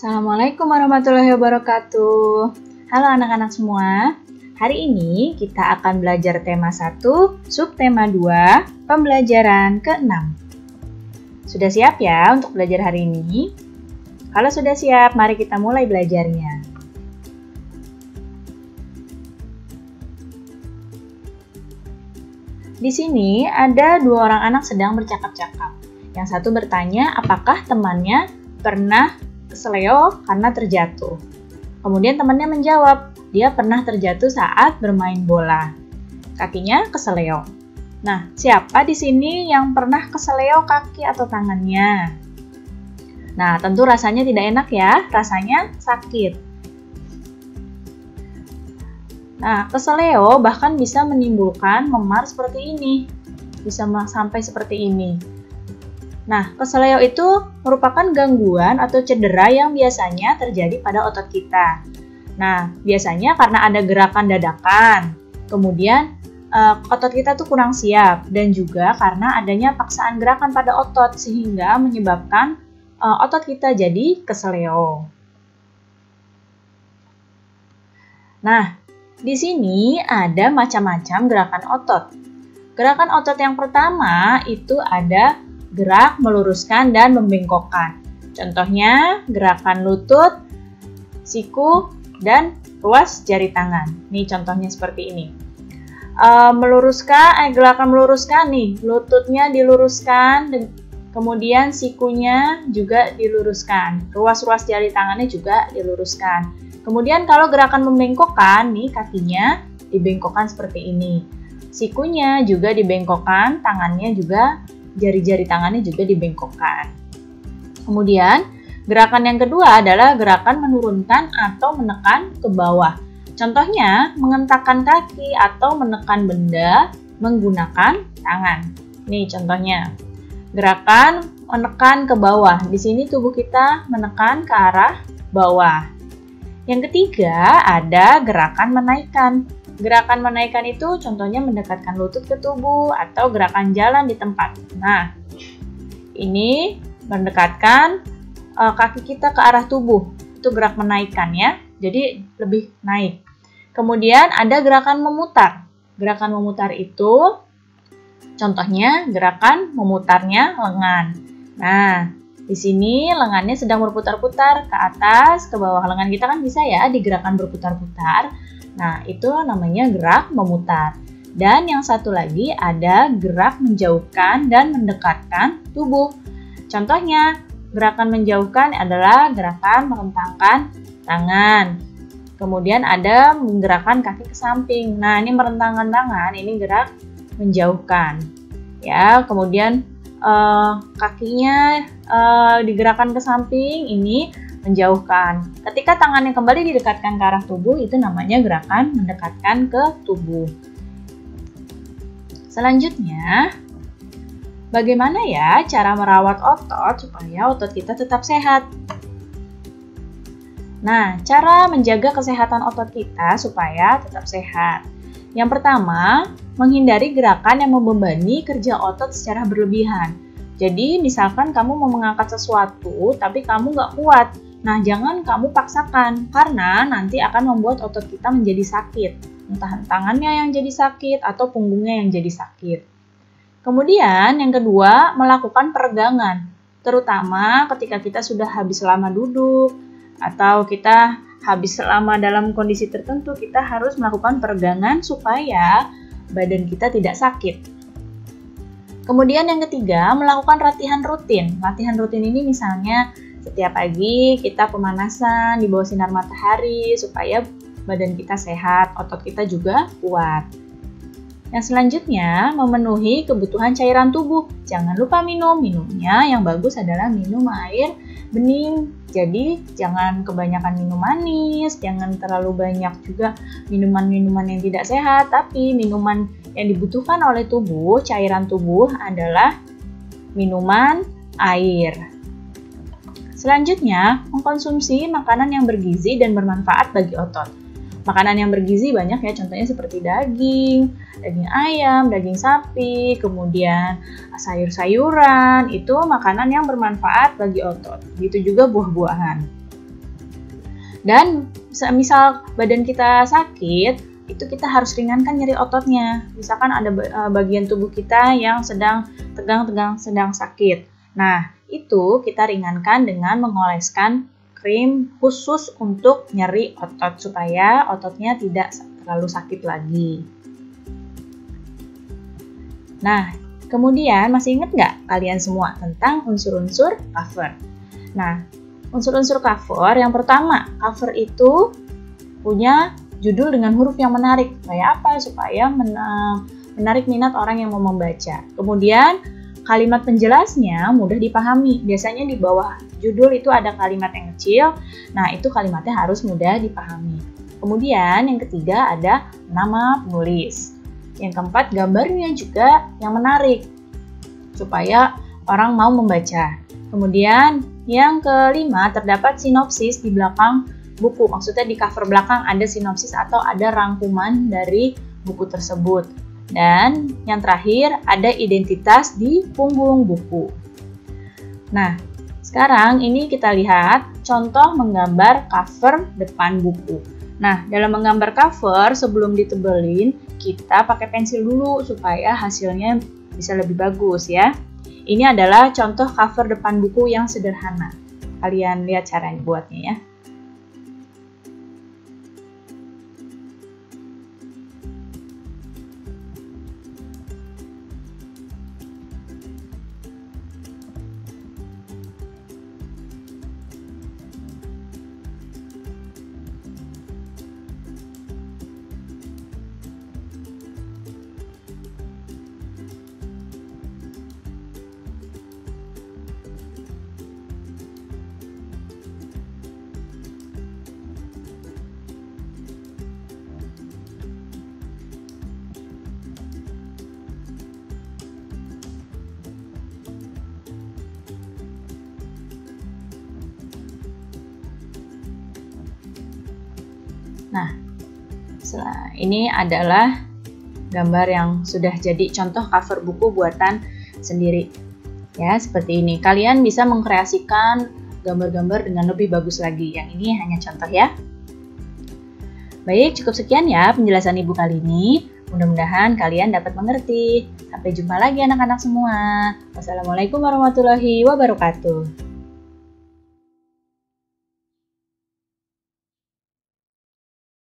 Assalamualaikum warahmatullahi wabarakatuh. Halo anak-anak semua. Hari ini kita akan belajar tema 1, subtema 2, pembelajaran ke-6. Sudah siap ya untuk belajar hari ini? Kalau sudah siap, mari kita mulai belajarnya. Di sini ada dua orang anak sedang bercakap-cakap. Yang satu bertanya apakah temannya pernah keseleo karena terjatuh. Kemudian temannya menjawab, dia pernah terjatuh saat bermain bola. Kakinya keseleo. Nah, siapa di sini yang pernah keseleo kaki atau tangannya? Nah, tentu rasanya tidak enak ya, rasanya sakit. Nah, keseleo bahkan bisa menimbulkan memar seperti ini. Bisa sampai seperti ini. Nah, keseleo itu merupakan gangguan atau cedera yang biasanya terjadi pada otot kita. Nah, biasanya karena ada gerakan dadakan, kemudian otot kita tuh kurang siap, dan juga karena adanya paksaan gerakan pada otot sehingga menyebabkan otot kita jadi keseleo. Nah, di sini ada macam-macam gerakan otot. Gerakan otot yang pertama itu ada gerak meluruskan dan membengkokkan. Contohnya gerakan lutut, siku, dan ruas jari tangan. Nih contohnya seperti ini. Gerakan meluruskan nih, lututnya diluruskan, kemudian sikunya juga diluruskan. Ruas-ruas jari tangannya juga diluruskan. Kemudian kalau gerakan membengkokkan nih, kakinya dibengkokkan seperti ini. Sikunya juga dibengkokkan, tangannya juga jari-jari tangannya juga dibengkokkan. Kemudian, gerakan yang kedua adalah gerakan menurunkan atau menekan ke bawah. Contohnya, mengentakkan kaki atau menekan benda menggunakan tangan. Nih contohnya. Gerakan menekan ke bawah. Di sini tubuh kita menekan ke arah bawah. Yang ketiga ada gerakan menaikkan. Gerakan menaikkan itu contohnya mendekatkan lutut ke tubuh atau gerakan jalan di tempat. Nah, ini mendekatkan kaki kita ke arah tubuh. Itu gerak menaikkan ya. Jadi lebih naik. Kemudian ada gerakan memutar. Gerakan memutar itu contohnya gerakan memutarnya lengan. Nah, di sini lengannya sedang berputar-putar ke atas, ke bawah. Lengan kita kan bisa ya digerakkan berputar-putar. Nah, itu namanya gerak memutar. Dan yang satu lagi ada gerak menjauhkan dan mendekatkan tubuh. Contohnya, gerakan menjauhkan adalah gerakan merentangkan tangan. Kemudian ada menggerakkan kaki ke samping. Nah, ini merentangkan tangan, ini gerak menjauhkan. Ya, kemudian kakinya digerakkan ke samping, ini menjauhkan. Ketika tangannya kembali didekatkan ke arah tubuh, itu namanya gerakan mendekatkan ke tubuh. Selanjutnya, bagaimana ya cara merawat otot supaya otot kita tetap sehat? Nah, cara menjaga kesehatan otot kita supaya tetap sehat. Yang pertama, menghindari gerakan yang membebani kerja otot secara berlebihan. Jadi, misalkan kamu mau mengangkat sesuatu, tapi kamu nggak kuat. Nah, jangan kamu paksakan, karena nanti akan membuat otot kita menjadi sakit. Entah tangannya yang jadi sakit, atau punggungnya yang jadi sakit. Kemudian, yang kedua, melakukan peregangan. Terutama ketika kita sudah habis lama duduk, atau kita habis lama dalam kondisi tertentu, kita harus melakukan peregangan supaya badan kita tidak sakit. Kemudian yang ketiga, melakukan latihan rutin. Latihan rutin ini misalnya setiap pagi kita pemanasan di bawah sinar matahari supaya badan kita sehat, otot kita juga kuat. Yang selanjutnya, memenuhi kebutuhan cairan tubuh. Jangan lupa minumnya yang bagus adalah minum air bening. Jadi, jangan kebanyakan minum manis, jangan terlalu banyak juga minuman-minuman yang tidak sehat, tapi minuman yang dibutuhkan oleh tubuh, cairan tubuh adalah minuman air. Selanjutnya, mengkonsumsi makanan yang bergizi dan bermanfaat bagi otot. Makanan yang bergizi banyak ya, contohnya seperti daging ayam, daging sapi, kemudian sayur-sayuran, itu makanan yang bermanfaat bagi otot. Begitu juga buah-buahan. Dan misal badan kita sakit, itu kita harus ringankan nyeri ototnya. Misalkan ada bagian tubuh kita yang sedang tegang-tegang, sedang sakit. Nah, itu kita ringankan dengan mengoleskan krim khusus untuk nyeri otot supaya ototnya tidak terlalu sakit lagi. Nah, kemudian masih ingat nggak kalian semua tentang unsur-unsur cover? Nah, unsur-unsur cover yang pertama, cover itu punya judul dengan huruf yang menarik. Supaya apa? Supaya menarik minat orang yang mau membaca. Kemudian kalimat penjelasnya mudah dipahami. Biasanya di bawah judul itu ada kalimat yang kecil. Nah, itu kalimatnya harus mudah dipahami. Kemudian yang ketiga ada nama penulis. Yang keempat, gambarnya juga yang menarik supaya orang mau membaca. Kemudian yang kelima, terdapat sinopsis di belakang buku. Maksudnya di cover belakang ada sinopsis atau ada rangkuman dari buku tersebut. Dan yang terakhir, ada identitas di punggung buku. Nah, sekarang ini kita lihat contoh menggambar cover depan buku. Nah, dalam menggambar cover sebelum ditebelin, kita pakai pensil dulu supaya hasilnya bisa lebih bagus ya. Ini adalah contoh cover depan buku yang sederhana. Kalian lihat cara buatnya ya. Nah, ini adalah gambar yang sudah jadi contoh cover buku buatan sendiri. Ya, seperti ini. Kalian bisa mengkreasikan gambar-gambar dengan lebih bagus lagi. Yang ini hanya contoh ya. Baik, cukup sekian ya penjelasan Ibu kali ini. Mudah-mudahan kalian dapat mengerti. Sampai jumpa lagi anak-anak semua. Wassalamualaikum warahmatullahi wabarakatuh.